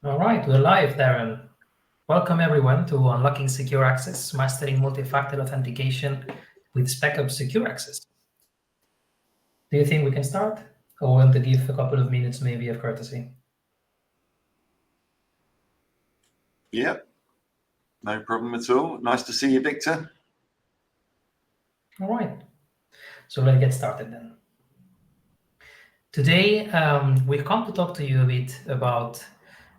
All right, we're live, Darren. Welcome everyone to Unlocking Secure Access, Mastering Multi-Factor Authentication with Specops Secure Access. Do you think we can start? Or want to give a couple of minutes maybe of courtesy? Yeah, no problem at all. Nice to see you, Victor. All right, so let's get started then. Today, we've come to talk to you a bit about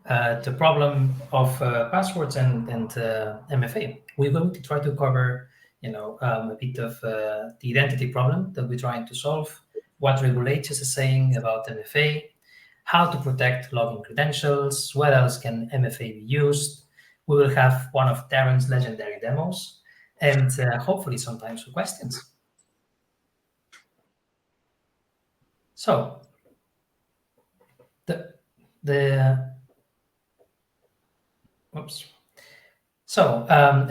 the problem of passwords and MFA. We're going to try to cover, a bit of the identity problem that we're trying to solve, what regulators are saying about MFA, how to protect login credentials, what else can MFA be used. We will have one of Darren's legendary demos, and hopefully some time for questions. So, a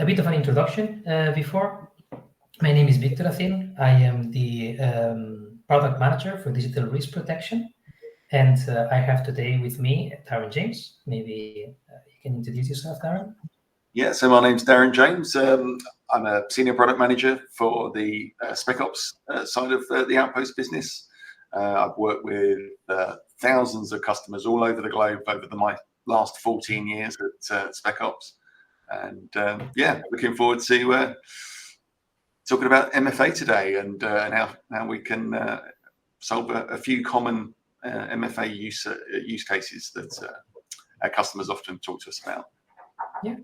bit of an introduction before. My name is Victor Acin. I am the product manager for digital risk protection. And I have today with me Darren James. Maybe you can introduce yourself, Darren. Yeah, so my name's Darren James. I'm a senior product manager for the Specops side of the Outpost business. I've worked with thousands of customers all over the globe over my last 14 years at Specops. And yeah, looking forward to talking about MFA today and how we can solve a few common MFA use cases that our customers often talk to us about. Yeah.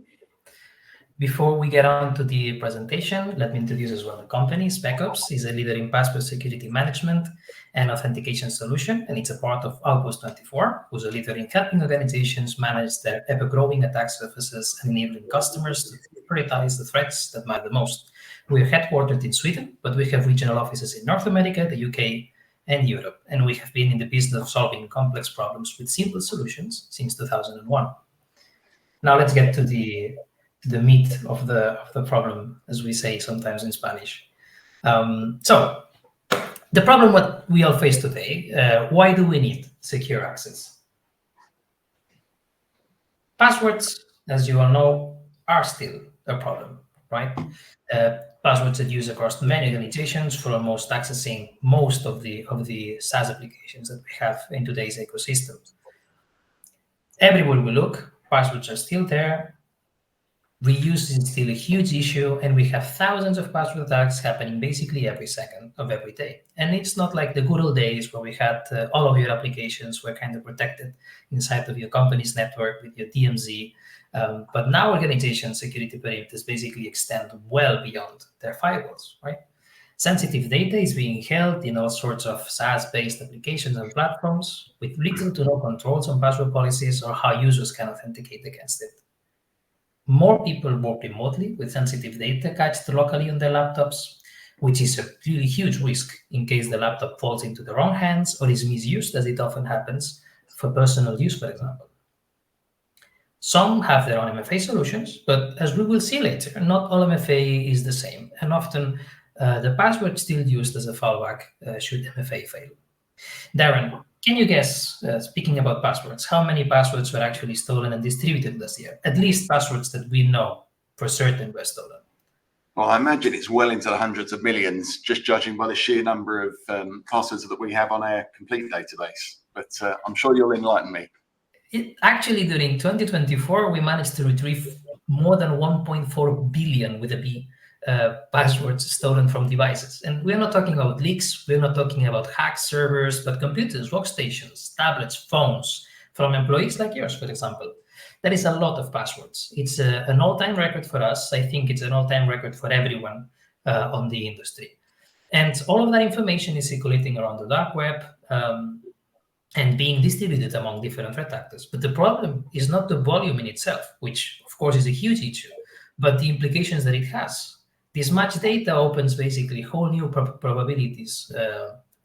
Before we get on to the presentation, let me introduce as well the company. Specops is a leader in password security management and authentication solution, and it's a part of Outpost 24, who's a leader in helping organizations manage their ever-growing attack surfaces and enabling customers to prioritize the threats that matter the most. We're headquartered in Sweden, but we have regional offices in North America, the UK, and Europe, and we have been in the business of solving complex problems with simple solutions since 2001. Now let's get to the meat of the problem, as we say sometimes in Spanish. So the problem what we all face today, why do we need secure access? Passwords, as you all know, are still a problem, right? Passwords are used across many organizations for almost accessing most of the SaaS applications that we have in today's ecosystem. Everywhere we look, passwords are still there. Reuse is still a huge issue, and we have thousands of password attacks happening basically every second of every day. And it's not like the good old days where we had all of your applications were kind of protected inside of your company's network with your DMZ. But now organization security perimeters basically extend well beyond their firewalls, right? Sensitive data is being held in all sorts of SaaS-based applications and platforms with little to no controls on password policies or how users can authenticate against it. More people work remotely with sensitive data cached locally on their laptops, which is a really huge risk in case the laptop falls into the wrong hands or is misused, as it often happens for personal use, for example. Some have their own MFA solutions, but as we will see later, not all MFA is the same, and often the password is still used as a fallback should MFA fail. Darren, can you guess, speaking about passwords, how many passwords were actually stolen and distributed this year? At least passwords that we know for certain were stolen. Well, I imagine it's well into the hundreds of millions, just judging by the sheer number of passwords that we have on our complete database. But I'm sure you'll enlighten me. Actually, during 2024, we managed to retrieve more than 1.4 billion with a B passwords stolen from devices. And we're not talking about leaks, we're not talking about hacked servers, but computers, workstations, tablets, phones from employees like yours, for example. That is a lot of passwords. It's an all-time record for us. I think it's an all-time record for everyone on the industry. And all of that information is circulating around the dark web and being distributed among different threat actors. But the problem is not the volume in itself, which of course is a huge issue, but the implications that it has. This much data opens basically whole new probabilities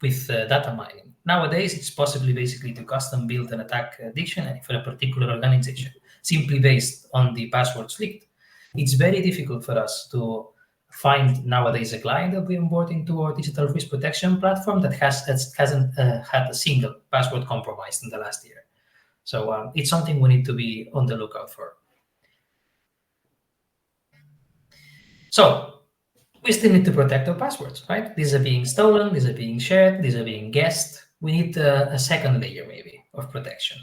with data mining. Nowadays, it's possibly basically to custom build an attack dictionary for a particular organization, simply based on the passwords leaked. It's very difficult for us to find nowadays a client that we onboard into our digital risk protection platform that hasn't had a single password compromised in the last year. So it's something we need to be on the lookout for. So we still need to protect our passwords, right? These are being stolen, these are being shared, these are being guessed. We need a second layer maybe of protection.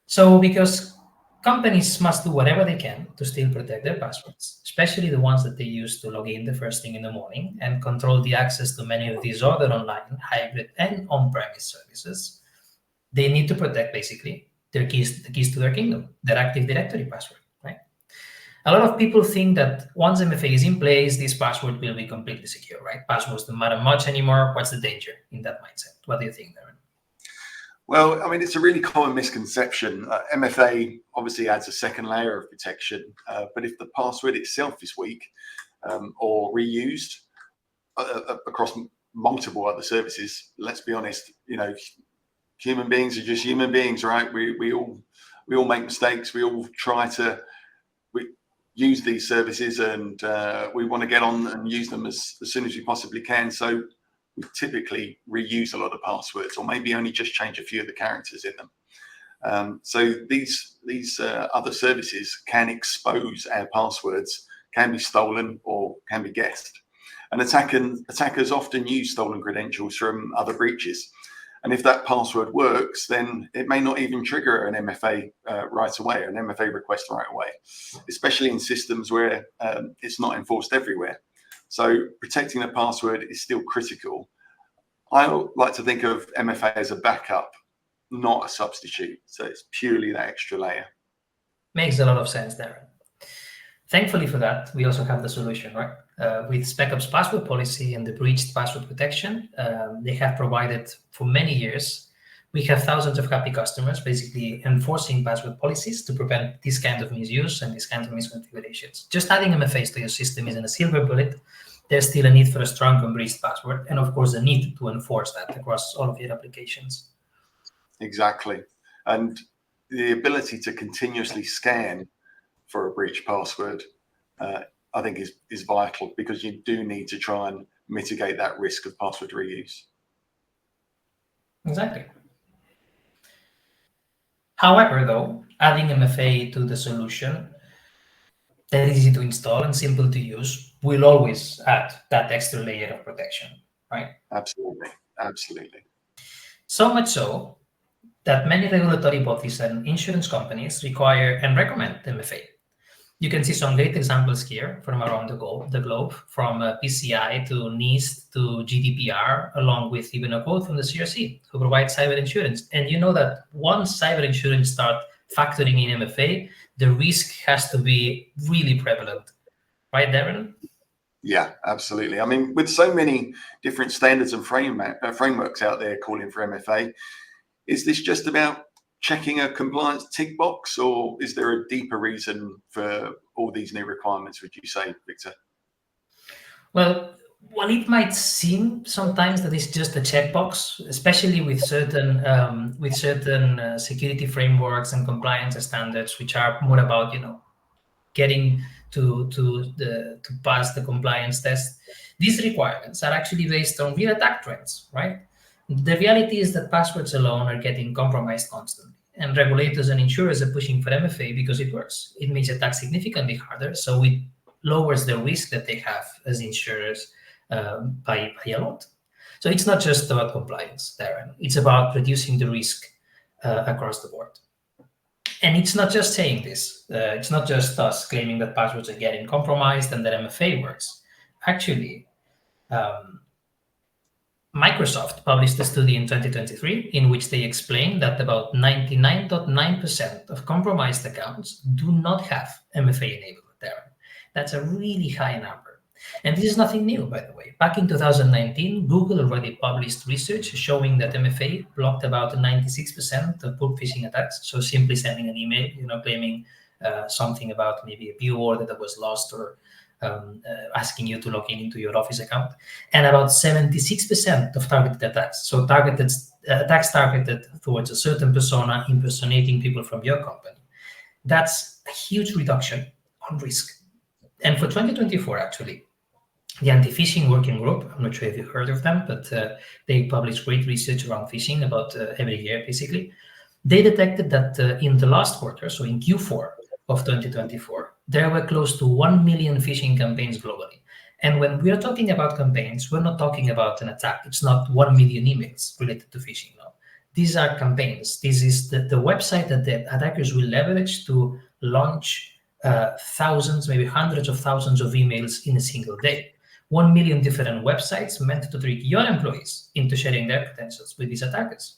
So because companies must do whatever they can to still protect their passwords, especially the ones that they use to log in the first thing in the morning and control the access to many of these other online, hybrid, and on-premise services, they need to protect basically the keys to their kingdom, their Active Directory password, right? A lot of people think that once MFA is in place, this password will be completely secure, right? Passwords don't matter much anymore. What's the danger in that mindset? What do you think, Darren? Well, I mean, it's a really common misconception. MFA obviously adds a second layer of protection, but if the password itself is weak or reused across multiple other services, let's be honest, human beings are just human beings, right? We all make mistakes. We all try to use these services, and we want to get on and use them as soon as we possibly can. So we typically reuse a lot of passwords, or maybe only just change a few of the characters in them. So these other services can expose our passwords, can be stolen, or can be guessed. And attackers often use stolen credentials from other breaches. And if that password works, then it may not even trigger an MFA right away, an MFA request right away, especially in systems where it's not enforced everywhere. So protecting a password is still critical. I like to think of MFA as a backup, not a substitute. So it's purely that extra layer. Makes a lot of sense, Darren. Thankfully for that, we also have the solution, right? With Specops password policy and the breached password protection, they have provided for many years. We have thousands of happy customers basically enforcing password policies to prevent this kind of misuse and this kind of misconfigurations. Just adding MFAs to your system isn't a silver bullet. There's still a need for a strong and breached password, and of course, a need to enforce that across all of your applications. Exactly. And the ability to continuously scan for a breached password, I think is vital, because you do need to try and mitigate that risk of password reuse. Exactly. However, though, adding MFA to the solution that is easy to install and simple to use will always add that extra layer of protection, right? Absolutely. Absolutely. So much so that many regulatory bodies and insurance companies require and recommend MFA. You can see some great examples here from around the globe, from PCI to NIST to GDPR, along with even a quote from the CRC, who provides cyber insurance. And you know that once cyber insurance starts factoring in MFA, the risk has to be really prevalent. Right, Darren? Yeah, absolutely. I mean, with so many different standards and frameworks out there calling for MFA, is this just about checking a compliance tick box, or is there a deeper reason for all these new requirements, would you say, Victor? Well, it might seem sometimes that it's just a checkbox, especially with certain security frameworks and compliance standards, which are more about getting to pass the compliance test. These requirements are actually based on real attack trends, right? The reality is that passwords alone are getting compromised constantly, and regulators and insurers are pushing for MFA because it works. It makes attacks significantly harder, so it lowers the risk that they have as insurers by a lot. So it's not just about compliance, Darren. It's about reducing the risk across the board. And it's not just saying this. It's not just us claiming that passwords are getting compromised and that MFA works. Actually, Microsoft published a study in 2023 in which they explained that about 99.9% of compromised accounts do not have MFA enabled there. That's a really high number. And this is nothing new, by the way. Back in 2019, Google already published research showing that MFA blocked about 96% of bulk phishing attacks. So simply sending an email, claiming something about maybe a view order that was lost, or asking you to log into your Office account, and about 76% of targeted attacks. So attacks targeted towards a certain persona, impersonating people from your company. That's a huge reduction on risk. And for 2024, actually, the Anti-Phishing Working Group, I'm not sure if you've heard of them, but they publish great research around phishing about every year, basically. They detected that in the last quarter, so in Q4 of 2024, there were close to 1 million phishing campaigns globally. And when we are talking about campaigns, we're not talking about an attack. It's not 1 million emails related to phishing. No. These are campaigns. This is the website that the attackers will leverage to launch thousands, maybe hundreds of thousands of emails in a single day. 1 million different websites meant to trick your employees into sharing their credentials with these attackers.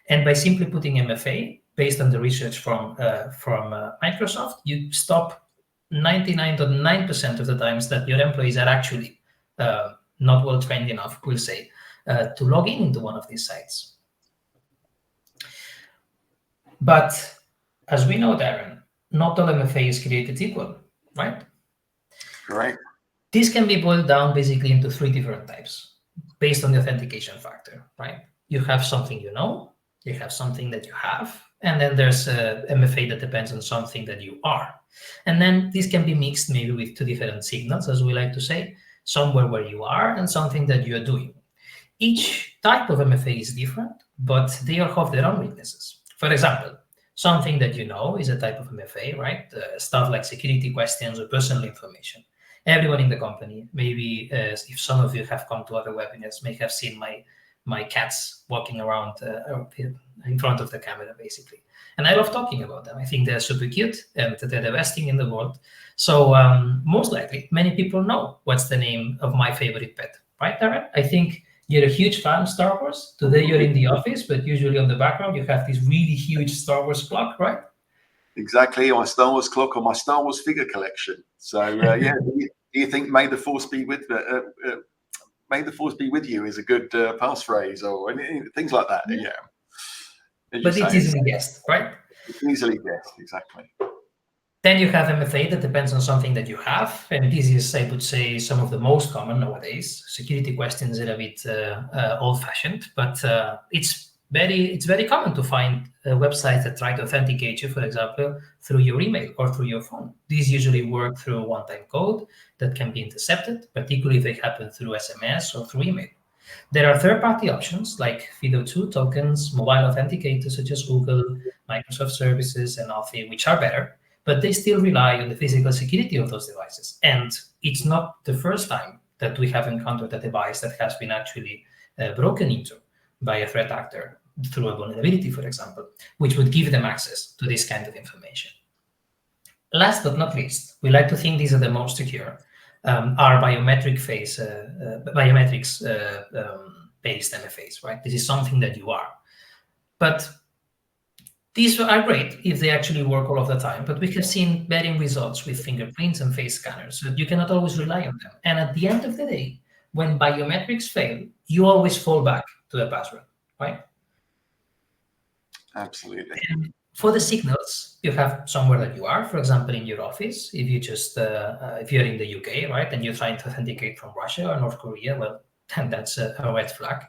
And by simply putting MFA, based on the research from Microsoft, you stop 99.9% of the times that your employees are actually not well trained enough, we'll say, to log into one of these sites. But as we know, Darren, not all MFA is created equal, right? Correct. This can be boiled down basically into 3 different types based on the authentication factor, right? You have something you know, you have something that you have, and then there's a MFA that depends on something that you are. And then this can be mixed maybe with 2 different signals, as we like to say, somewhere where you are and something that you're doing. Each type of MFA is different, but they all have their own weaknesses. For example, something that you know is a type of MFA, right? Stuff like security questions or personal information. Everyone in the company, maybe if some of you have come to other webinars, may have seen my cats walking around in front of the camera, basically. And I love talking about them. I think they're super cute and they're the best thing in the world. So most likely, many people know what's the name of my favorite pet, right, Darren? I think you're a huge fan of Star Wars. Today you're in the office, but usually on the background, you have this really huge Star Wars clock, right? Exactly, my Star Wars clock or my Star Wars figure collection. So yeah, do you think "May the Force be with"? May the Force be with you is a good passphrase or things like that. Yeah. But it's easily guessed, right? It's easily guessed, exactly. Then you have MFA that depends on something that you have. And this is, I would say, some of the most common nowadays. Security questions are a bit old-fashioned, but it's very common to find websites that try to authenticate you, for example, through your email or through your phone. These usually work through a one-time code that can be intercepted, particularly if they happen through SMS or through email. There are third-party options like FIDO2 tokens, mobile authenticators such as Google, Microsoft services, and Authy, which are better, but they still rely on the physical security of those devices. And it's not the first time that we have encountered a device that has been actually broken into by a threat actor through a vulnerability, for example, which would give them access to this kind of information. Last but not least, we like to think these are the most secure, are biometrics-based MFAs, right? This is something that you are. But these are great if they actually work all of the time, but we have seen varying results with fingerprints and face scanners, so you cannot always rely on them. And at the end of the day, when biometrics fail, you always fall back to the password, right? Absolutely. And for the signals, you have somewhere that you are, for example, in your office. If you just, if you're in the UK, right, and you're trying to authenticate from Russia or North Korea, well, then that's a red flag.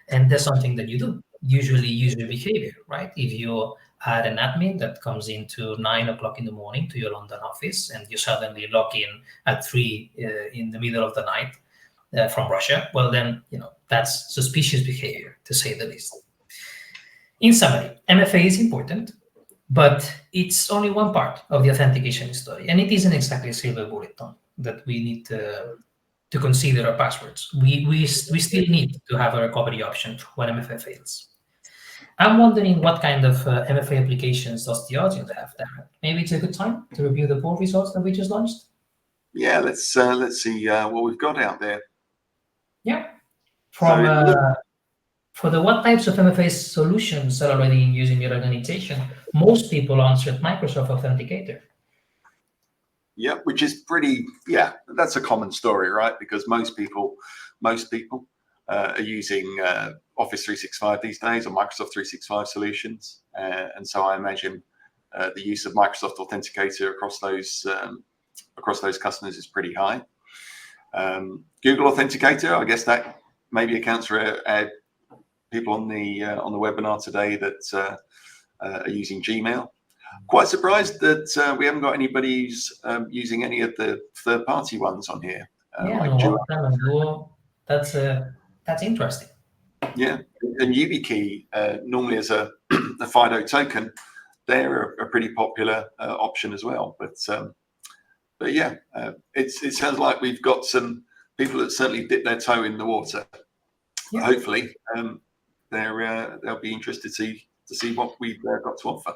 And there's something that you do, usually user behavior, right? If you add an admin that comes into 9 o'clock in the morning to your London office and you suddenly log in at 3 in the middle of the night from Russia, well, then, that's suspicious behavior, to say the least. In summary, MFA is important, but it's only one part of the authentication story, and it isn't exactly a silver bullet that we need to consider our passwords. We still need to have a recovery option when MFA fails. I'm wondering what kind of MFA applications does the audience have there? Maybe it's a good time to review the poll results that we just launched. Yeah, let's see what we've got out there. Yeah, for the what types of MFA solutions are already in use in your organization, most people answered Microsoft Authenticator. Yeah, which is pretty, that's a common story, right? Because most people are using Office 365 these days or Microsoft 365 solutions. And so I imagine the use of Microsoft Authenticator across those customers is pretty high. Google Authenticator, I guess that maybe accounts for people on the webinar today that are using Gmail. Quite surprised that we haven't got anybody who's using any of the third-party ones on here. That's interesting. Yeah, And YubiKey, normally as a FIDO token, they're a pretty popular option as well. But yeah, it sounds like we've got some people that certainly dip their toe in the water. Yeah. Hopefully, they'll be interested to see what we've got to offer.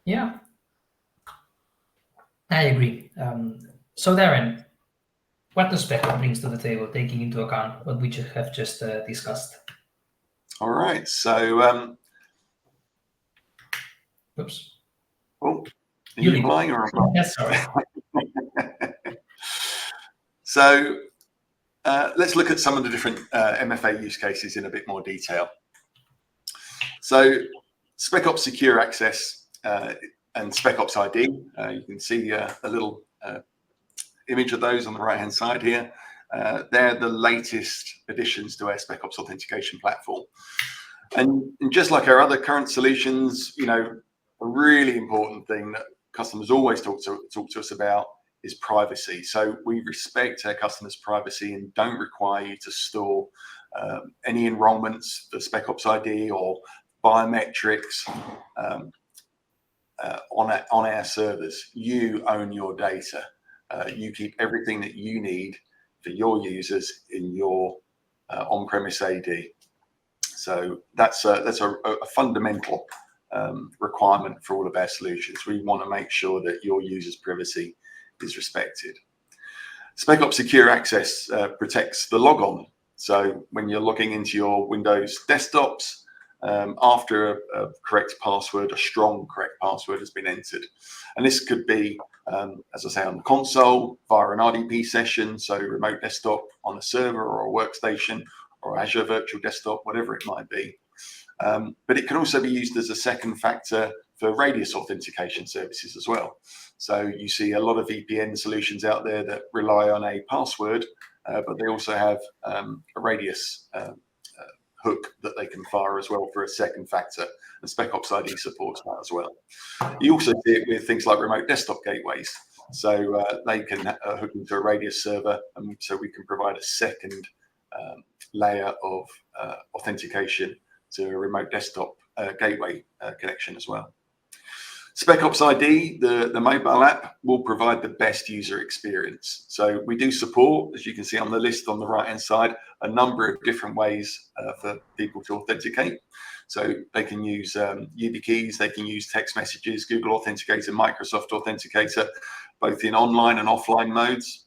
Yeah, I agree. So Darren, what does Specops brings to the table, taking into account what we have just discussed? All right, so Oops. oh, are You you lead. flying or? Yes, sorry. So let's look at some of the different MFA use cases in a bit more detail. So Specops Secure Access and Specops ID, you can see a little image of those on the right hand side here. They're the latest additions to our Specops authentication platform. And just like our other current solutions, you know, a really important thing that customers always talk to us about is privacy. So we respect our customers' privacy and don't require you to store any enrollments for Specops ID or biometrics on our servers. You own your data. You keep everything that you need for your users in your on-premise AD. So that's a fundamental requirement for all of our solutions. We want to make sure that your users' privacy is respected. Specops Secure Access protects the logon. So when you're logging into your Windows desktops, after a correct password, a strong correct password has been entered. And this could be, as I say, on the console, via an RDP session, so remote desktop on a server or a workstation, or Azure Virtual Desktop, whatever it might be. But it can also be used as a second factor for radius authentication services as well. So you see a lot of VPN solutions out there that rely on a password, but they also have a radius hook that they can fire as well for a second factor, and Specops ID supports that as well. You also see it with things like remote desktop gateways. So they can hook into a radius server, and so we can provide a second layer of authentication to a remote desktop gateway connection as well. Specops ID, the mobile app, will provide the best user experience. So we do support, as you can see on the list on the right-hand side, a number of different ways for people to authenticate. So they can use YubiKeys, they can use text messages, Google Authenticator, Microsoft Authenticator, both in online and offline modes.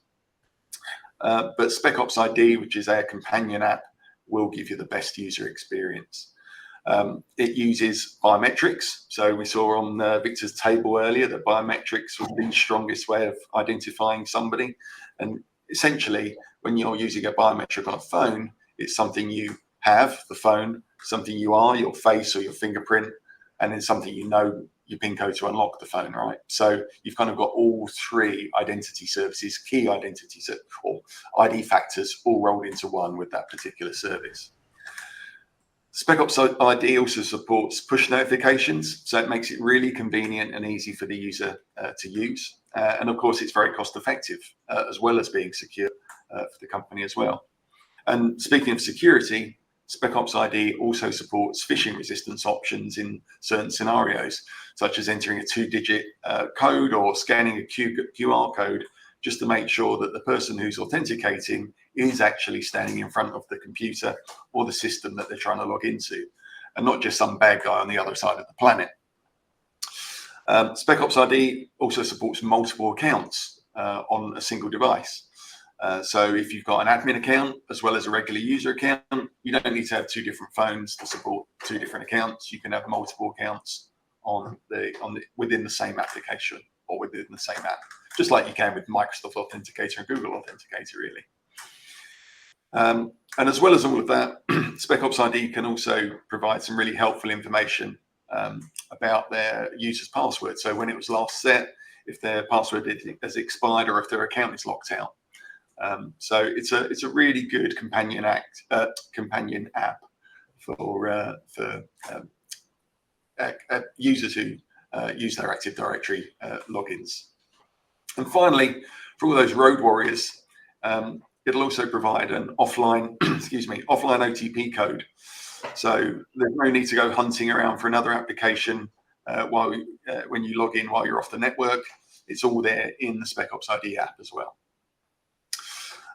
But Specops ID, which is our companion app, will give you the best user experience. It uses biometrics. So we saw on Victor's table earlier that biometrics was the strongest way of identifying somebody. And essentially, when you're using a biometric on a phone, it's something you have, the phone, something you are, your face or your fingerprint, and then something you know, your PIN code to unlock the phone, right? So you've kind of got all three identity services, key identities or ID factors all rolled into one with that particular service. Specops ID also supports push notifications, so it makes it really convenient and easy for the user to use. And of course, it's very cost effective, as well as being secure for the company as well. And speaking of security, Specops ID also supports phishing resistance options in certain scenarios, such as entering a 2-digit code or scanning a QR code, just to make sure that the person who's authenticating is actually standing in front of the computer or the system that they're trying to log into, and not just some bad guy on the other side of the planet. Specops ID also supports multiple accounts on a single device. So if you've got an admin account as well as a regular user account, you don't need to have two different phones to support two different accounts. You can have multiple accounts within the same application or within the same app, just like you can with Microsoft Authenticator and Google Authenticator, really. And as well as all of that, Specops ID can also provide some really helpful information about their user's password. So when it was last set, if their password has expired, or if their account is locked out. So it's a really good companion app for users who use their Active Directory logins. And finally, for all those road warriors, it'll also provide an offline, offline OTP code. So there's no need to go hunting around for another application when you log in while you're off the network. It's all there in the Specops ID app as well.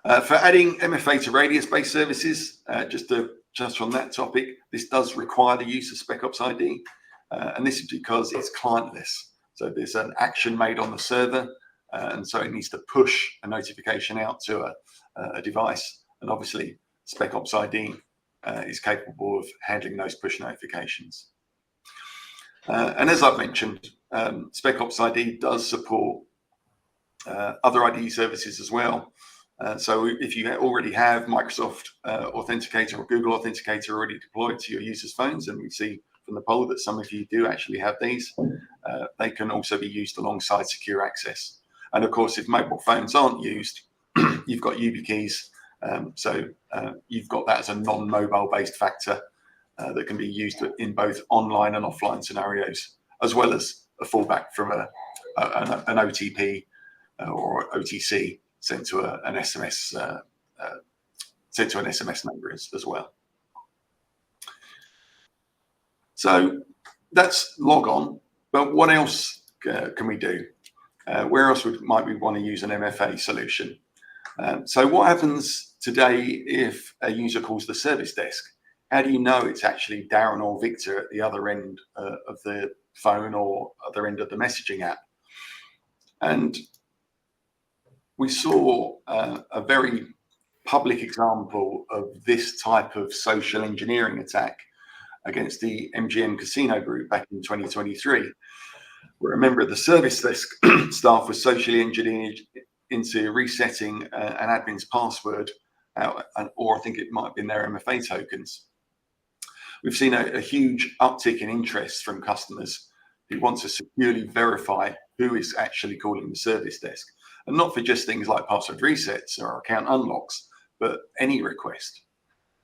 For adding MFA to radius-based services, just on that topic, this does require the use of Specops ID, and this is because it's clientless. So there's an action made on the server, and so it needs to push a notification out to a device, and obviously Specops ID is capable of handling those push notifications. And as I've mentioned, Specops ID does support other ID services as well. So if you already have Microsoft Authenticator or Google Authenticator already deployed to your users' phones, and we see from the poll that some of you do actually have these, they can also be used alongside secure access. And of course, if mobile phones aren't used, you've got YubiKeys. So you've got that as a non-mobile based factor that can be used in both online and offline scenarios, as well as a fallback from an OTP or OTC sent to an SMS number as well. So that's log on, but what else can we do? Where else might we want to use an MFA solution? So what happens today if a user calls the service desk? How do you know it's actually Darren or Victor at the other end of the phone or other end of the messaging app? And we saw a very public example of this type of social engineering attack against the MGM Casino Group back in 2023, where a member of the service desk staff was socially engineered into resetting an admin's password, or I think it might have been their MFA tokens. We've seen a huge uptick in interest from customers who want to securely verify who is actually calling the service desk, and not for just things like password resets or account unlocks, but any request.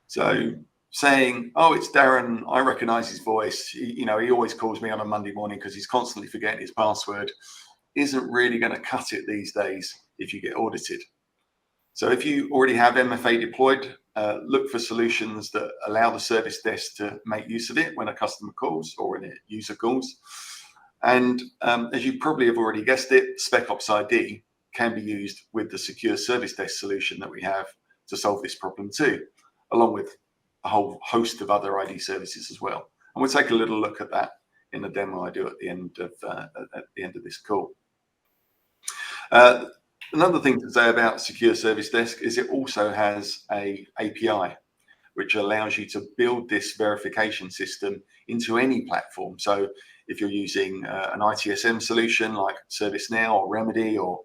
So saying, oh, it's Darren, I recognize his voice, he always calls me on a Monday morning because he's constantly forgetting his password, isn't really going to cut it these days if you get audited. So if you already have MFA deployed, look for solutions that allow the service desk to make use of it when a customer calls or when a user calls. And as you probably have already guessed it, Specops ID can be used with the secure service desk solution that we have to solve this problem too, along with a whole host of other ID services as well. And we'll take a little look at that in the demo I do at the end of this call. Another thing to say about Secure Service Desk is it also has an API, which allows you to build this verification system into any platform. So if you're using an ITSM solution like ServiceNow or Remedy or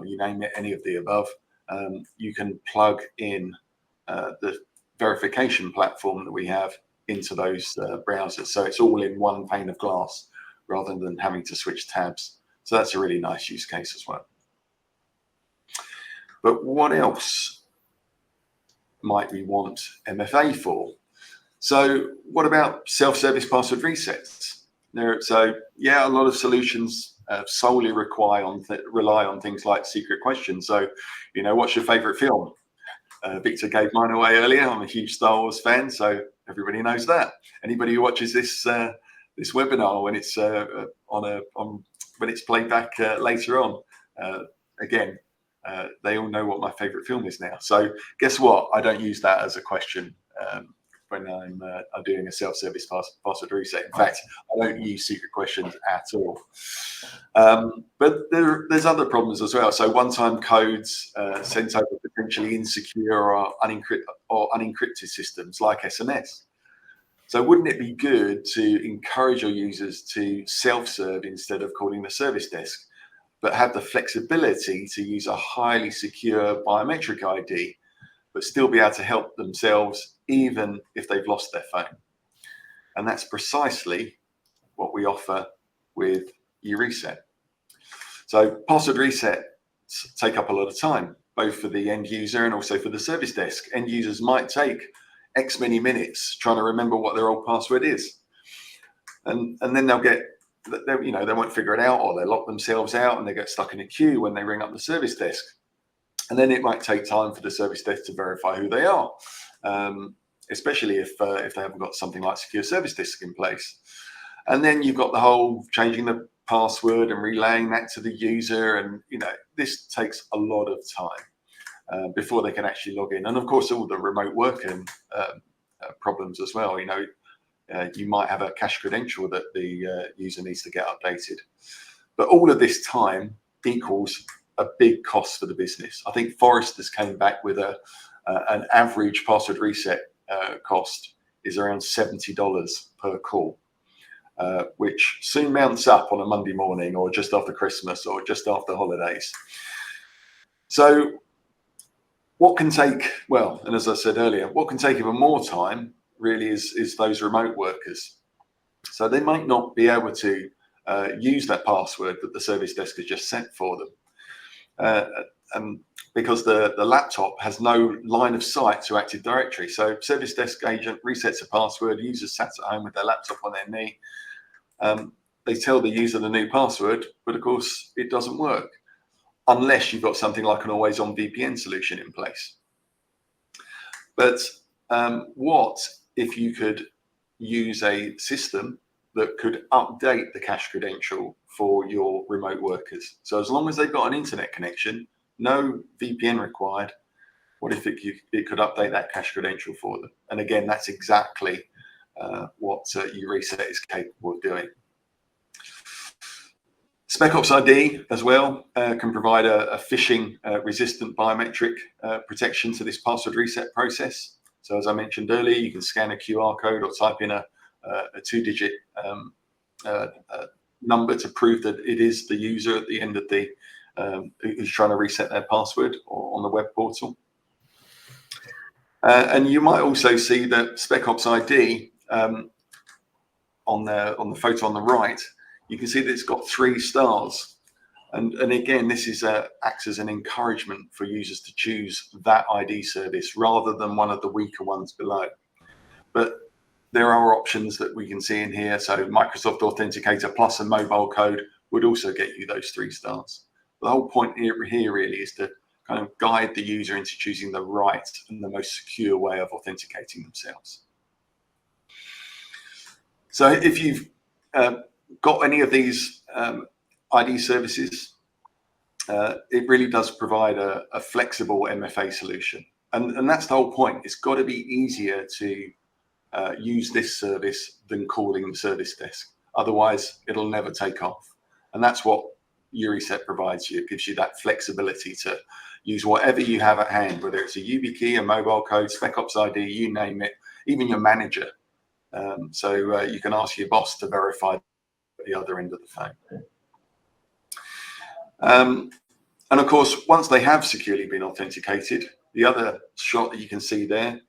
you name it, any of the above, you can plug in the verification platform that we have into those browsers. So it's all in one pane of glass rather than having to switch tabs. So that's a really nice use case as well. But what else might we want MFA for? So what about self-service password resets? So yeah, a lot of solutions solely rely on things like secret questions. So, what's your favorite film? Victor gave mine away earlier. I'm a huge Star Wars fan, so everybody knows that. Anybody who watches this webinar when it's when it's played back later on, again, they all know what my favorite film is now. So guess what? I don't use that as a question when I'm doing a self-service password reset. In fact, I don't use secret questions at all. But there's other problems as well. So one-time codes sent over potentially insecure or unencrypted systems like SMS. So wouldn't it be good to encourage your users to self-serve instead of calling the service desk, but have the flexibility to use a highly secure biometric ID, but still be able to help themselves even if they've lost their phone? And that's precisely what we offer with uReset. So password resets take up a lot of time, both for the end user and also for the service desk. End users might take X many minutes trying to remember what their old password is. And then they won't figure it out, or they lock themselves out and they get stuck in a queue when they ring up the service desk. And then it might take time for the service desk to verify who they are, especially if they haven't got something like secure service desk in place. And then you've got the whole changing the password and relaying that to the user, and this takes a lot of time before they can actually log in. And of course, all the remote working problems as well. You might have a cache credential that the user needs to get updated, but all of this time equals a big cost for the business. I think Forrester's came back with an average password reset cost is around $70 per call, which soon mounts up on a Monday morning or just after Christmas or just after holidays. So what can take, well, and as I said earlier, what can take even more time really is those remote workers. So they might not be able to use that password that the service desk has just set for them. Because the laptop has no line of sight to Active Directory. So service desk agent resets a password, users sat at home with their laptop on their knee. They tell the user the new password, but of course it doesn't work unless you've got something like an always-on VPN solution in place. But what if you could use a system that could update the cache credential for your remote workers? So as long as they've got an internet connection, no VPN required, what if it could update that cache credential for them? And again, that's exactly what uReset is capable of doing. Specops ID as well can provide a phishing resistant biometric protection to this password reset process. So as I mentioned earlier, you can scan a QR code or type in a 2-digit number to prove that it is the user at the end of the who's trying to reset their password or on the web portal. And you might also see that Specops ID on the photo on the right, you can see that it's got 3 stars. And again, this is acts as an encouragement for users to choose that ID service rather than one of the weaker ones below. But there are options that we can see in here. So Microsoft Authenticator Plus and mobile code would also get you those 3 stars. The whole point here really is to kind of guide the user into choosing the right and the most secure way of authenticating themselves. So if you've got any of these ID services, it really does provide a flexible MFA solution. And that's the whole point. It's got to be easier to use this service than calling the service desk. Otherwise, it'll never take off. And that's what uReset provides you. It gives you that flexibility to use whatever you have at hand, whether it's a YubiKey, a mobile code, Specops ID, you name it, even your manager. So you can ask your boss to verify the other end of the phone. And of course, once they have securely been authenticated, the other shot that you can see there,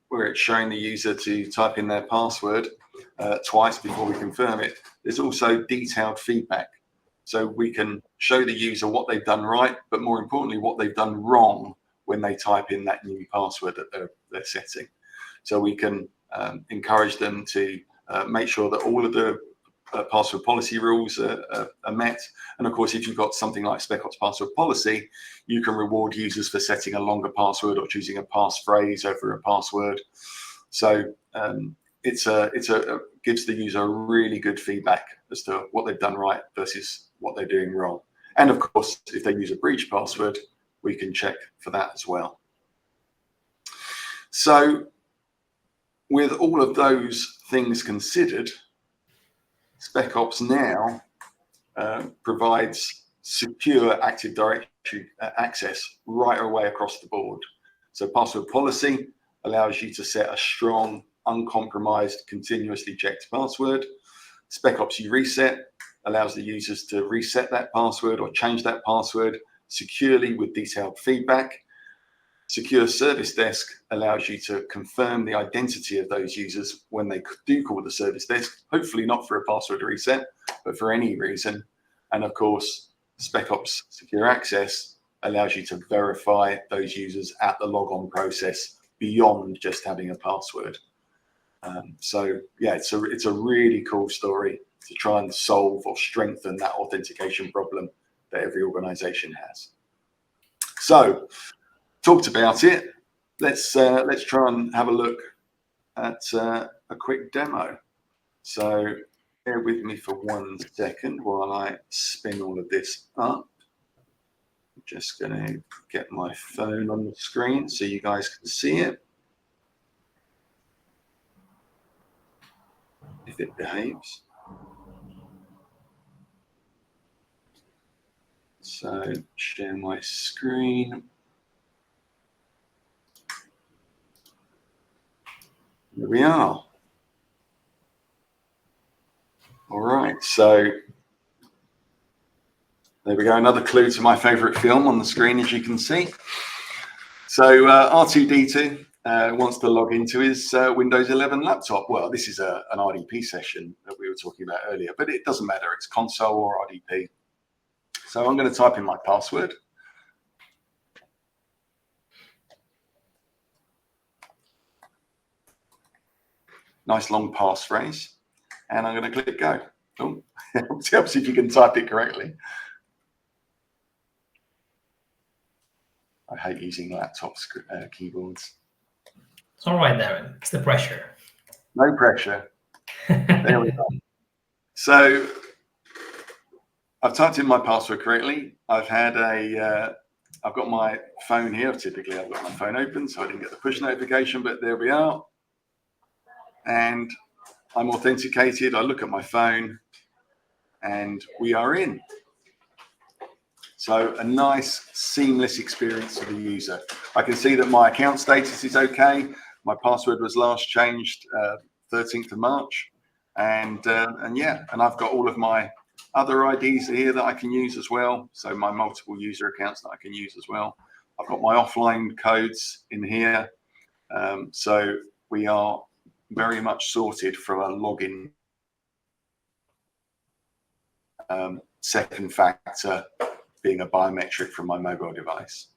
where it's showing the user to type in their password twice before we confirm it, there's also detailed feedback. So we can show the user what they've done right, but more importantly, what they've done wrong when they type in that new password that they're setting. So we can encourage them to make sure that all of the password policy rules are met. And of course, if you've got something like Specops password policy, you can reward users for setting a longer password or choosing a passphrase over a password. So it gives the user really good feedback as to what they've done right versus what they're doing wrong. And of course, if they use a breach password, we can check for that as well. So with all of those things considered, Specops now provides secure Active Directory access right away across the board. So password policy allows you to set a strong, uncompromised, continuously checked password. Specops uReset allows the users to reset that password or change that password securely with detailed feedback. Secure Service Desk allows you to confirm the identity of those users when they do call the service desk, hopefully not for a password reset, but for any reason. And of course, Specops Secure Access allows you to verify those users at the logon process beyond just having a password. So yeah, it's a really cool story to try and solve or strengthen that authentication problem that every organization has. So, talked about it. Let's try and have a look at a quick demo. So, bear with me for 1 second while I spin all of this up. I'm just going to get my phone on the screen so you guys can see it, if it behaves. So, share my screen. Here we are. All right, so there we go. Another clue to my favorite film on the screen, as you can see. So R2D2 wants to log into his Windows 11 laptop. Well, this is an RDP session that we were talking about earlier, but it doesn't matter. It's console or RDP. So I'm going to type in my password. Nice long passphrase. And I'm going to click go. Oh, helps if you can type it correctly. I hate using laptop keyboards. It's all right, Darren. It's the pressure. No pressure. There we go. So I've typed in my password correctly. I've got my phone here. Typically, I've got my phone open, so I didn't get the push notification, but there we are. And I'm authenticated. I look at my phone and we are in. So a nice seamless experience for the user. I can see that my account status is okay. My password was last changed 13th of March. And yeah, and I've got all of my other IDs here that I can use as well. So my multiple user accounts that I can use as well. I've got my offline codes in here. So we are very much sorted from a login second factor being a biometric from my mobile device.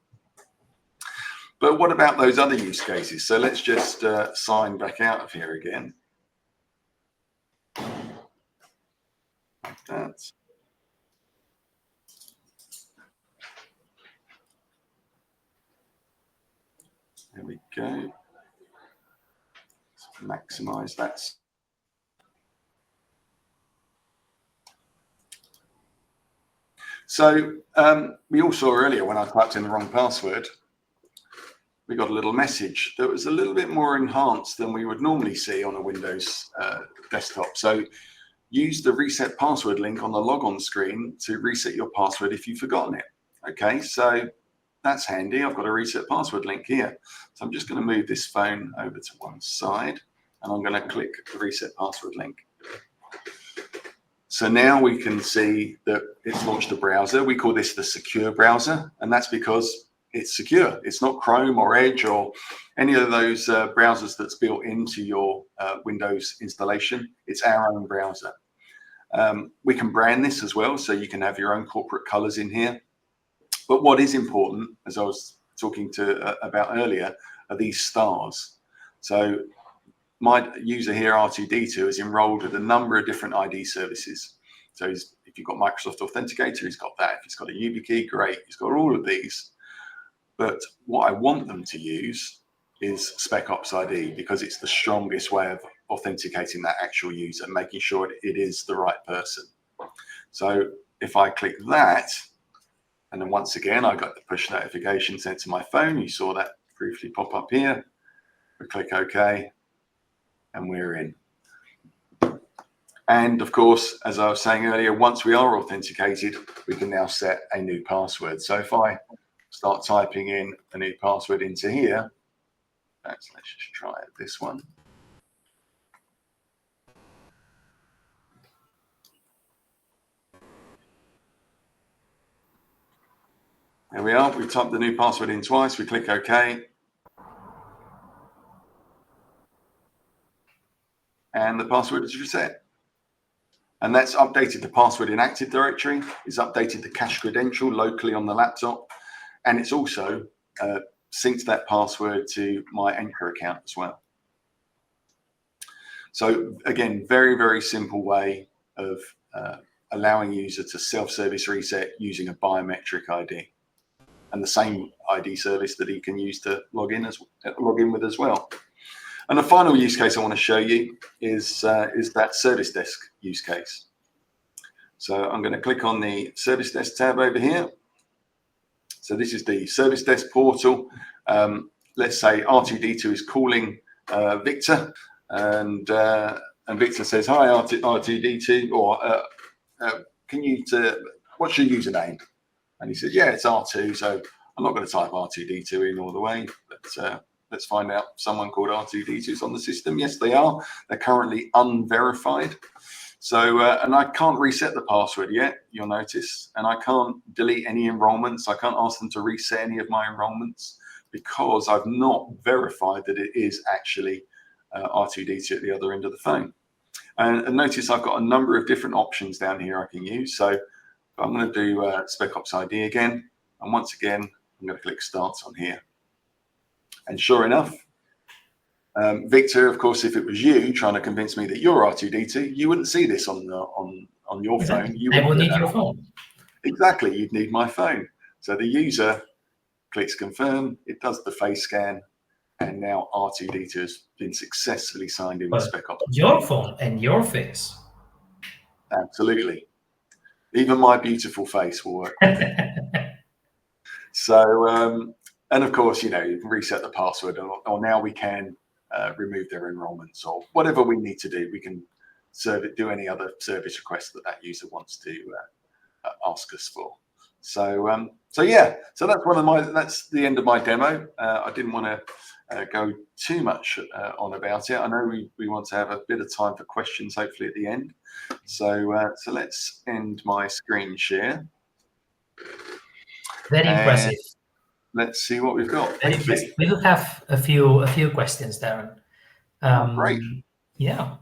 But what about those other use cases? So let's just sign back out of here again. That's there we go. Let's maximize that. So we all saw earlier when I typed in the wrong password, we got a little message that was a little bit more enhanced than we would normally see on a Windows desktop. So use the reset password link on the logon screen to reset your password if you've forgotten it. Okay, so that's handy. I've got a reset password link here. So I'm just going to move this phone over to one side and I'm going to click the reset password link. So now we can see that it's launched a browser. We call this the secure browser, and that's because it's secure. It's not Chrome or Edge or any of those browsers that's built into your Windows installation. It's our own browser. We can brand this as well, so you can have your own corporate colors in here. But what is important, as I was talking about earlier, are these stars. So my user here, R2D2, is enrolled with a number of different ID services. So if you've got Microsoft Authenticator, he's got that. If he's got a YubiKey, great. He's got all of these. But what I want them to use is Specops ID because it's the strongest way of authenticating that actual user, making sure it is the right person. So if I click that, and then once again, I got the push notification sent to my phone. You saw that briefly pop up here. We click OK. And we're in. And of course, as I was saying earlier, once we are authenticated, we can now set a new password. So if I start typing in a new password into here, let's just try this one. There we are. We typed the new password in twice. We click OK. And the password is reset. And that's updated the password in Active Directory. It's updated the cache credential locally on the laptop. And it's also synced that password to my Anchor account as well. So again, very, very simple way of allowing user to self-service reset using a biometric ID. and the same ID service that he can use to log in with as well. And the final use case I want to show you is that service desk use case. So I'm going to click on the service desk tab over here. So this is the service desk portal. Let's say R2D2 is calling Victor, and Victor says, "Hi, R2D2, or what's your username?" And he says, "Yeah, it's R2." So I'm not going to type R2D2 in all the way, but let's find out someone called R2D2 is on the system. Yes, they are. They're currently unverified. So, and I can't reset the password yet, you'll notice, and I can't delete any enrollments. I can't ask them to reset any of my enrollments because I've not verified that it is actually R2D2 at the other end of the phone. And notice I've got a number of different options down here I can use. So I'm going to do Specops ID again. And once again, I'm going to click Start on here. And sure enough, Victor, of course, if it was you trying to convince me that you're R2D2, you wouldn't see this on your phone. You would need your phone. Exactly, you'd need my phone. So the user clicks confirm, it does the face scan, and now R2D2 has been successfully signed in with Specops. Your phone and your face. Absolutely. Even my beautiful face will work. So, and of course, you can reset the password, or now we can remove their enrollments, or whatever we need to do. We can do any other service request that user wants to ask us for. So, yeah, so that's the end of my demo. I didn't want to go too much on about it. I know we want to have a bit of time for questions, hopefully at the end. So let's end my screen share. Very impressive. Let's see what we've got. Very impressive. We do have a few questions, Darren. Great. Yeah.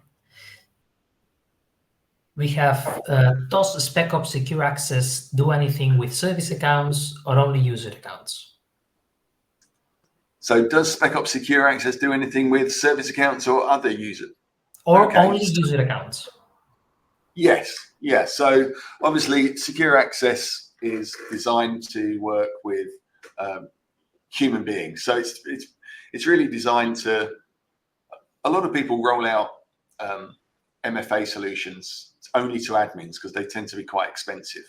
We have, does Specops Secure Access do anything with service accounts or only user accounts? So does Specops Secure Access do anything with service accounts or other users? Or only user accounts? Yes. Yeah. So obviously Secure Access is designed to work with human beings. So it's really designed to, a lot of people roll out MFA solutions only to admins because they tend to be quite expensive.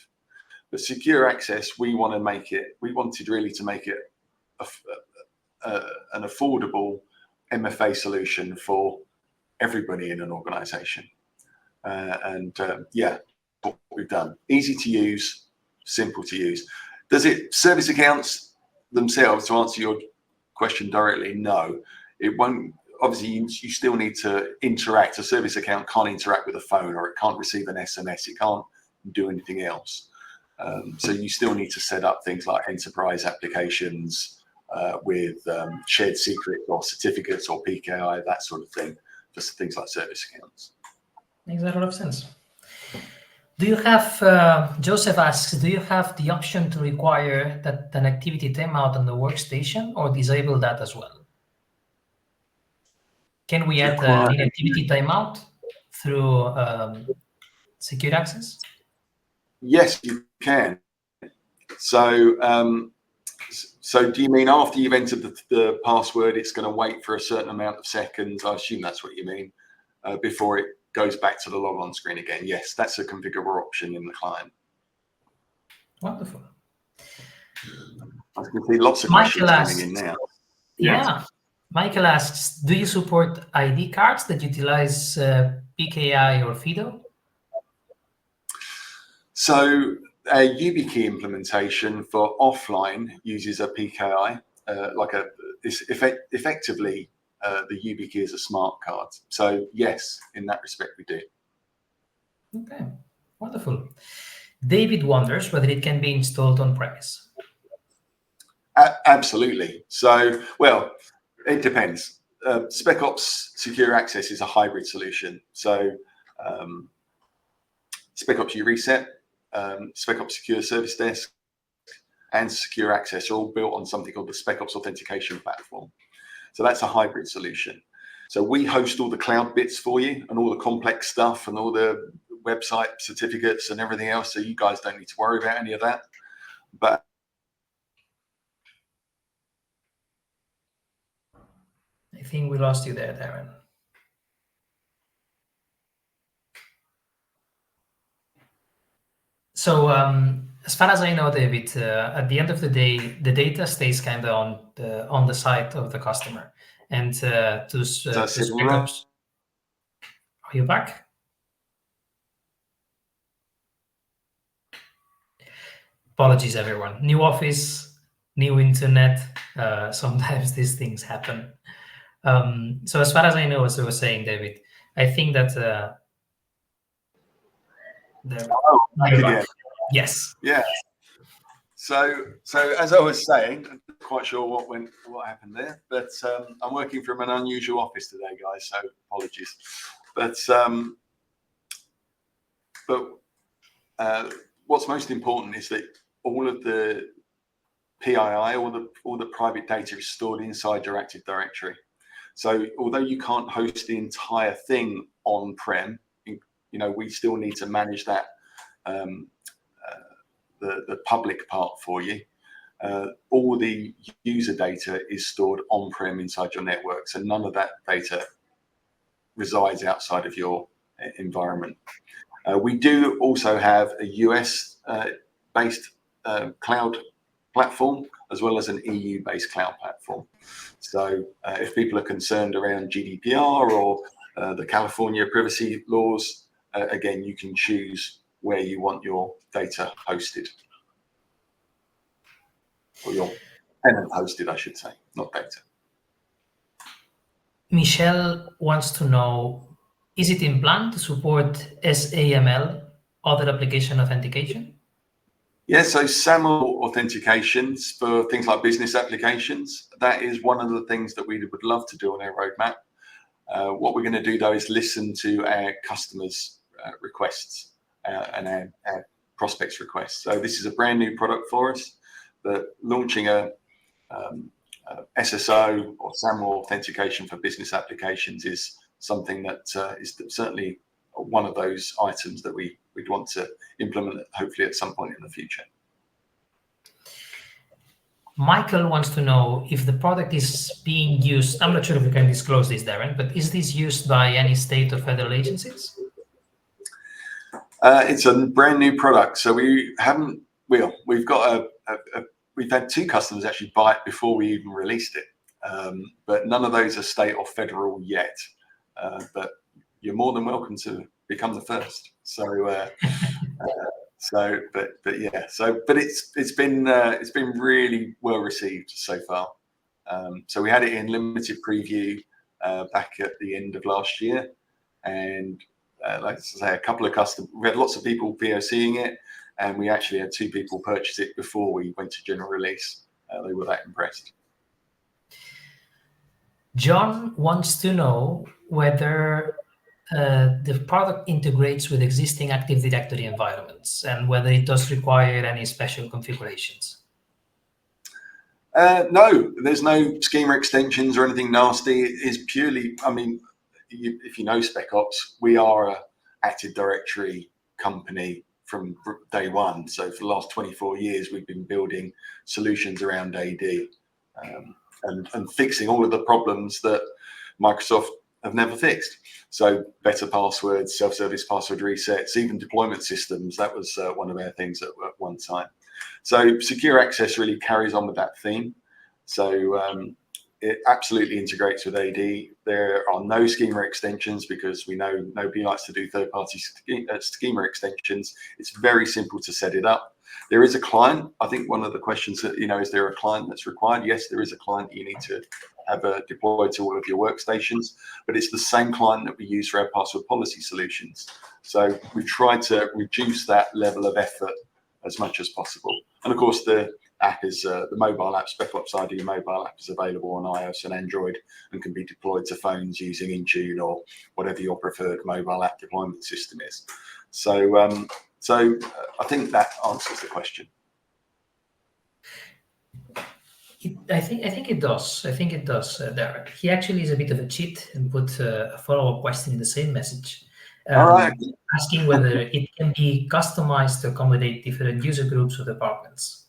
But Secure Access, we wanted really to make it an affordable MFA solution for everybody in an organization. Yeah, what we've done. Easy to use, simple to use. Does it service accounts themselves, to answer your question directly? No, it won't. Obviously, you still need to interact. A service account can't interact with a phone, or it can't receive an SMS. It can't do anything else. So you still need to set up things like enterprise applications with shared secrets or certificates or PKI, that sort of thing, just things like service accounts. Makes a lot of sense. Do you have, Joseph asks, do you have the option to require that an activity timeout on the workstation or disable that as well? Can we add an inactivity timeout through Secure Access? Yes, you can. So, so do you mean after you've entered the password, it's going to wait for a certain amount of seconds? I assume that's what you mean, before it goes back to the log-on screen again. Yes, that's a configurable option in the client. Wonderful. I can see lots of questions coming in now. Yeah. Michael asks, do you support ID cards that utilize PKI or FIDO? So a YubiKey implementation for offline uses a PKI, effectively the YubiKey is a smart card. So yes, in that respect we do. Okay, wonderful. David wonders whether it can be installed on premise. Absolutely. So, well, it depends. Specops Secure Access is a hybrid solution. So Specops You Reset, Specops Secure Service Desk, and Secure Access are all built on something called the Specops Authentication Platform. So that's a hybrid solution. So we host all the cloud bits for you and all the complex stuff and all the website certificates and everything else. So you guys don't need to worry about any of that. But I think we lost you there, Darren. So as far as I know, David, at the end of the day, the data stays kind of on the side of the customer. And to Specops, are you back? Apologies, everyone. New office, new internet. Sometimes these things happen. So as far as I know, as I was saying, David, I think that yes. Yeah. So as I was saying, I'm not quite sure what happened there, but I'm working from an unusual office today, guys. So apologies. But what's most important is that all of the PII, all the private data is stored inside your Active Directory. So although you can't host the entire thing on-prem, we still need to manage that. The public part for you. All the user data is stored on-prem inside your network, so none of that data resides outside of your environment. We do also have a US based cloud platform, as well as an EU based cloud platform. So if people are concerned around GDPR or the California privacy laws, again, you can choose where you want your data hosted, or your tenant hosted, I should say, not data. Michelle wants to know, is it in plan to support SAML, other application authentication? Yeah, so SAML authentications for things like business applications, that is one of the things that we would love to do on our roadmap. What we're going to do, though, is listen to our customers' requests and our prospects' requests. So this is a brand new product for us, but launching a SSO or SAML authentication for business applications is something that is certainly one of those items that we'd want to implement, hopefully at some point in the future. Michael wants to know if the product is being used. I'm not sure if we can disclose this, Darren, but is this used by any state or federal agencies? It's a brand new product, so we've got we've had 2 customers actually buy it before we even released it, but none of those are state or federal yet. But you're more than welcome to become the first. So, but it's been really well received so far. So we had it in limited preview back at the end of last year, and like I say, a couple of customers. We had lots of people POCing it, and we actually had 2 people purchase it before we went to general release. They were that impressed. John wants to know whether the product integrates with existing Active Directory environments and whether it does require any special configurations. No, there's no schema extensions or anything nasty. It is purely, I mean, if you know Specops, we are an Active Directory company from day one. So for the last 24 years, we've been building solutions around AD and fixing all of the problems that Microsoft have never fixed. So better passwords, self-service password resets, even deployment systems. That was one of our things at one time. So secure access really carries on with that theme. So it absolutely integrates with AD. There are no schema extensions because we know nobody likes to do third-party schema extensions. It's very simple to set it up. There is a client. I think one of the questions that, is there a client that's required? Yes, there is a client you need to have deployed to all of your workstations, but it's the same client that we use for our password policy solutions. So we try to reduce that level of effort as much as possible. And of course, the app is the mobile app, Specops ID mobile app is available on iOS and Android and can be deployed to phones using Intune or whatever your preferred mobile app deployment system is. So, I think that answers the question. I think it does. I think it does, Darren. He actually is a bit of a cheat and put a follow-up question in the same message, asking whether it can be customized to accommodate different user groups or departments.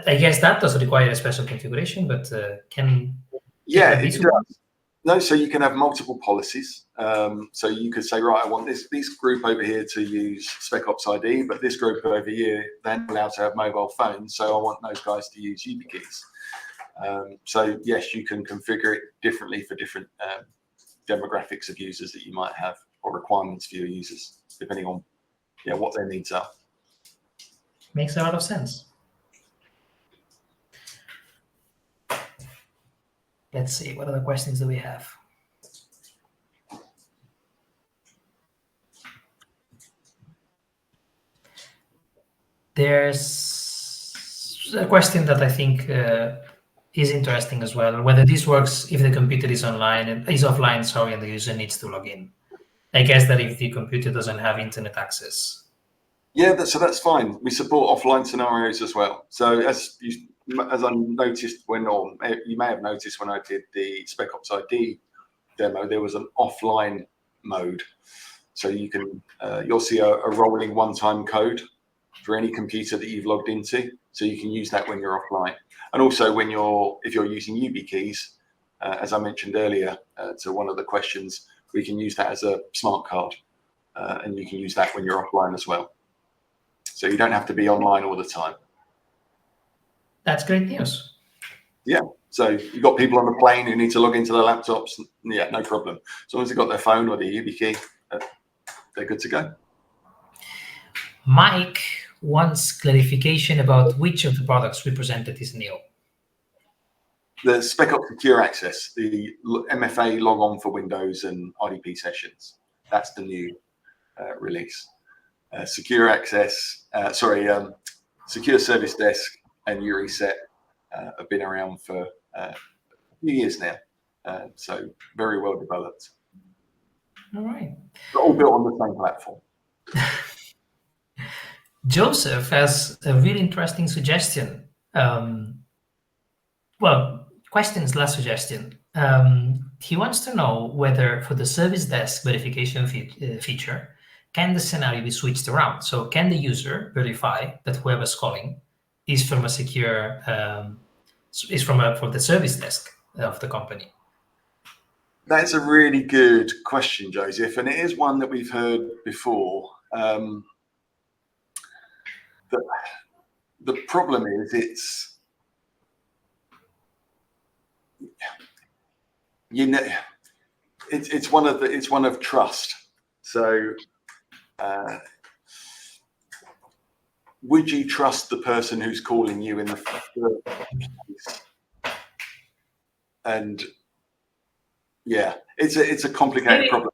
I guess that doesn't require a special configuration, but can it does. No, so you can have multiple policies. So you could say, right, I want this group over here to use Specops ID, but this group over here, they're not allowed to have mobile phones, so I want those guys to use YubiKeys. So yes, you can configure it differently for different demographics of users that you might have, or requirements for your users, depending on what their needs are. Makes a lot of sense. Let's see, what other questions do we have? There's a question that I think is interesting as well, whether this works if the computer is offline, sorry, and the user needs to log in. I guess that if the computer doesn't have internet access. Yeah, so that's fine. We support offline scenarios as well. So as I noticed you may have noticed when I did the Specops ID demo, there was an offline mode. So you can you'll see a rolling one-time code for any computer that you've logged into. So you can use that when you're offline. And also if you're using YubiKeys, as I mentioned earlier to one of the questions, we can use that as a smart card, and you can use that when you're offline as well. So you don't have to be online all the time. That's great news. Yeah. So you've got people on the plane who need to log into their laptops. Yeah, no problem. As long as they've got their phone or their YubiKey, they're good to go. Mike wants clarification about which of the products we presented is new. The Specops Secure Access, the MFA log on for Windows and RDP sessions. That's the new release. Secure Access, Secure Service Desk and UReset have been around for a few years now. So very well developed. All right. But all built on the same platform. Joseph has a really interesting suggestion. Suggestion. He wants to know whether for the service desk verification feature, can the scenario be switched around? So can the user verify that whoever's calling is from a secure, from the service desk of the company? That's a really good question, Joseph, and it is one that we've heard before. The problem is it's one of trust. So would you trust the person who's calling you in the first place? And yeah, it's a complicated problem.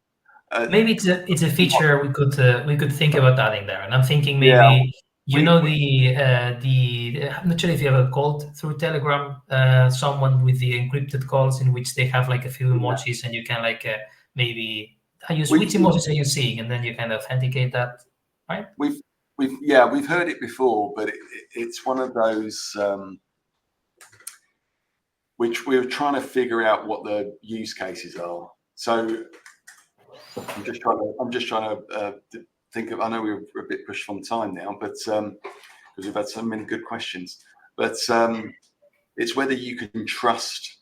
Maybe it's a feature we could think about adding there. And I'm thinking maybe I'm not sure if you ever called through Telegram someone with the encrypted calls in which they have like a few emojis and you can like maybe which emojis are you seeing, and then you can authenticate that, right? We've heard it before, but it's one of those which we're trying to figure out what the use cases are. So I'm just trying to think of. I know we're a bit pushed on time now, but because we've had so many good questions. But it's whether you can trust.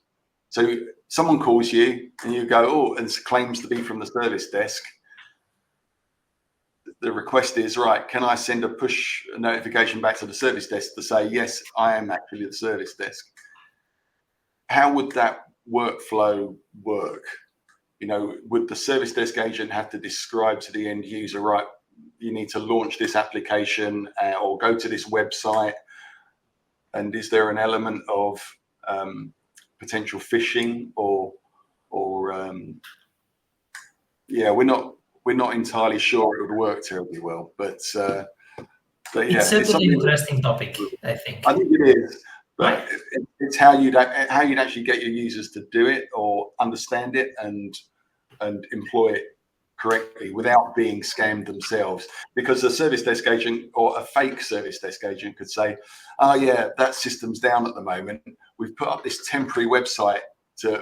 So someone calls you and you go, and claims to be from the service desk. The request is, right, can I send a push notification back to the service desk to say, yes, I am actually the service desk? How would that workflow work? Would the service desk agent have to describe to the end user, right, you need to launch this application or go to this website? And is there an element of potential phishing or we're not entirely sure it would work terribly well, but yeah, it's certainly an interesting topic, I think. I think it is, but it's how you'd actually get your users to do it or understand it and employ it correctly without being scammed themselves. Because the service desk agent or a fake service desk agent could say, oh yeah, that system's down at the moment. We've put up this temporary website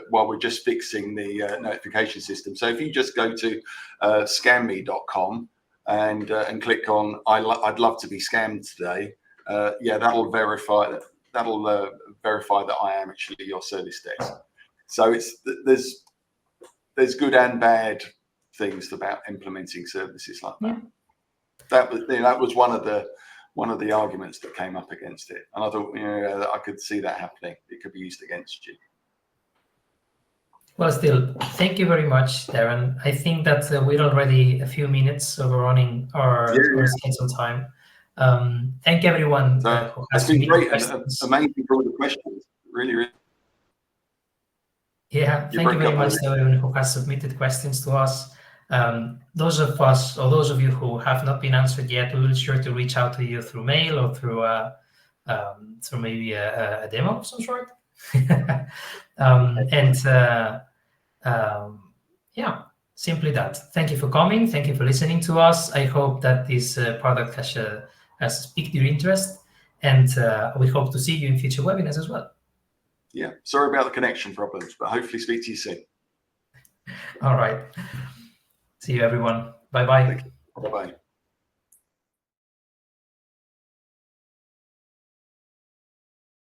while we're just fixing the notification system. So if you just go to scamme.com and click on I'd love to be scammed today, that'll verify that I am actually your service desk. So there's there's good and bad things about implementing services like that. Yeah. That was one of the arguments that came up against it, and I thought, I could see that happening. It could be used against you. Well, still, thank you very much, Darren. I think that we're already a few minutes overrunning our scheduled time. Thank everyone who has it's been great questions. and amazing for all the questions. Really. Yeah, thank you very much to everyone who has submitted questions to us. Those of us, or those of you who have not been answered yet, we will be sure to reach out to you through mail or through maybe a demo of some sort. Yeah, simply that. Thank you for coming. Thank you for listening to us. I hope that this product has piqued your interest, and we hope to see you in future webinars as well. Yeah, sorry about the connection problems, but hopefully speak to you soon. All right. See you, everyone. Bye-bye. Bye-bye.